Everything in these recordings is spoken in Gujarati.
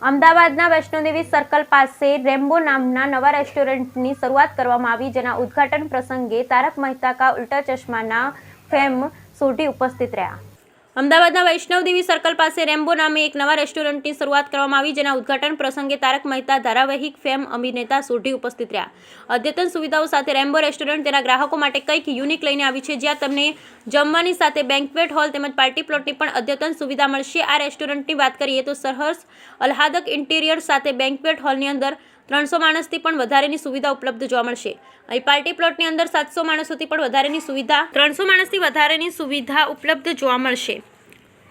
અમદાવાદના વૈષ્ણોદેવી સર્કલ પાસે રેમ્બો નામના નવા રેસ્ટોરન્ટની શરૂઆત કરવામાં આવી, જેના ઉદ્ઘાટન પ્રસંગે તારક મહેતા કા ઉલ્ટા ચશ્માના ફેમ સોઢી ઉપસ્થિત રહ્યા. અમદાવાદના વૈષ્ણોદેવી સર્કલ પાસે રેમ્બો નામે એક નવા રેસ્ટોરન્ટની શરૂઆત કરવામાં આવી, જેના ઉદ્ઘાટન પ્રસંગે તારક મહેતા ધારાવાહિક ફેમ અભિનેતા સોઢી ઉપસ્થિત રહ્યા. અદ્યતન સુવિધાઓ સાથે રેમ્બો રેસ્ટોરન્ટ તેના ગ્રાહકો માટે કંઈક યુનિક લઈને આવી છે, જ્યાં તમને જમવાની સાથે બેન્ક્વેટ હોલ તેમજ પાર્ટી પ્લોટની પણ અદ્યતન સુવિધા મળશે. આ રેસ્ટોરન્ટની વાત કરીએ તો સરસ આહ્લાદક ઇન્ટિરિયર સાથે બેન્ક્વેટ હોલની અંદર 300 માણસથી પણ વધારેની સુવિધા ઉપલબ્ધ જોવા મળશે. અહીં પાર્ટી પ્લોટની અંદર 700 માણસોથી પણ વધારેની સુવિધા 300 માણસથી વધારેની સુવિધા ઉપલબ્ધ જોવા મળશે.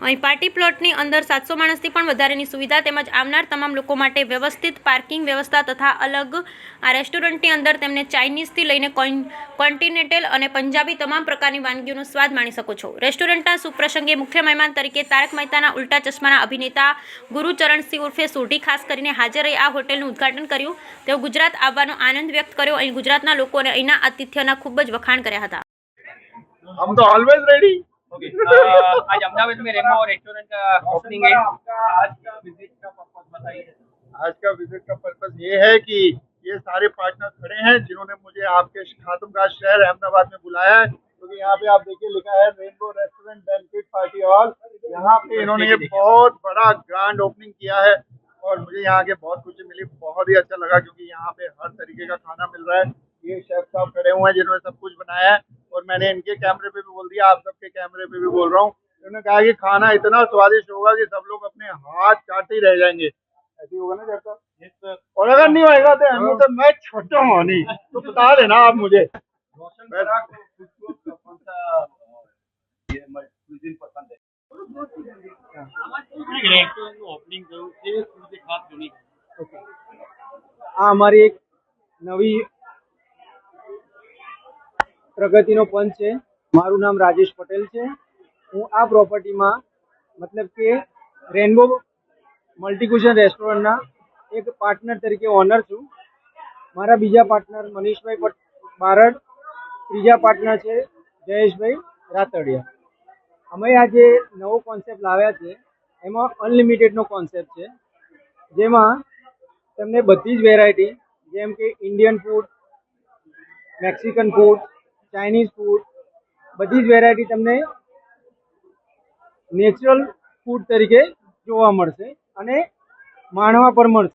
અહીં પાર્ટી પ્લોટની અંદર 700 માણસથી પણ વધારેની સુવિધા તેમજ આવનાર તમામ લોકો માટે વ્યવસ્થિત પાર્કિંગ વ્યવસ્થા તથા અલગ આ રેસ્ટોરન્ટની અંદર તેમને ચાઇનીઝથી લઈને કોન્ટિનેન્ટલ અને પંજાબી તમામ પ્રકારની વાનગીઓનો સ્વાદ માણી શકો છો. રેસ્ટોરન્ટના સુપ્રસંગે મુખ્ય મહેમાન તરીકે તારક મહેતાના ઉલ્ટા ચશ્માના અભિનેતા ગુરુચરણસિંહ ઉર્ફે સોઢી ખાસ કરીને હાજર રહી આ હોટેલનું ઉદ્ઘાટન કર્યું. તેઓ ગુજરાત આવવાનો આનંદ વ્યક્ત કર્યો. અહીં ગુજરાતના લોકો અને અહીંના આતિથ્યના ખૂબ જ વખાણ કર્યા હતા. हम तो ऑलवेज रेडी. ओके आज अहमदाबाद में रेमो रेस्टोरेंट ओपनिंग है. आज का विजिट का पर्पस बताइए. आज का विजिट का पर्पस ये है कि ये सारे पार्टनर खड़े हैं जिन्होंने मुझे आपके खातुमगाह शहर अहमदाबाद में बुलाया है, क्योंकि यहाँ पे आप देखिए लिखा है rainbow restaurant banquet party hall. यहाँ पे इन्होंने ये बहुत बड़ा ग्रैंड ओपनिंग किया है और मुझे यहाँ के बहुत खुशी मिली, बहुत ही अच्छा लगा, क्योंकि यहाँ पे हर तरीके का खाना मिल रहा है. ये शेफ साहब खड़े हुए हैं जिन्होंने सब कुछ बनाया है और मैंने इनके कैमरे पे भी बोल दिया, आप सबके कैमरे पे भी बोल रहा हूँ. उन्होंने कहा कि खाना इतना स्वादिष्ट होगा कि सब लोग अपने हाथ चाटते ही रह जाएंगे. ऐसे होगा ना जैसा. और अगर नहीं होगा तो मैं छोटा हूँ नहीं, तो बता देना आप मुझे. रोशनपुरा को किसको कौन सा ये cuisine पसंद है. રેસ્ટોરન્ટનું ઓપનિંગ થયું છે, શું છે ખાસ યુનિક? આ અમારી એક નવી પ્રગતિનો પંચ છે. મારું નામ રાજેશ પટેલ છે. હું આ પ્રોપર્ટીમાં મતલબ કે રેનબો મલ્ટીક્યુઝન રેસ્ટોરન્ટના એક પાર્ટનર તરીકે ઓનર છું. મારા બીજા પાર્ટનર મનીષભાઈ બારડ, ત્રીજા પાર્ટનર છે જયેશભાઈ રાતડિયા. અમે આજે નવો કોન્સેપ્ટ લાવ્યા છે, એમાં અનલિમિટેડનો કોન્સેપ્ટ છે, જેમાં તમને બધી જ વેરાયટી જેમ કે Indian food, Mexican food, Chinese food, બધી જ વેરાયટી તમને નેચરલ ફૂડ તરીકે જોવા મળશે અને માણવા પણ મળશે.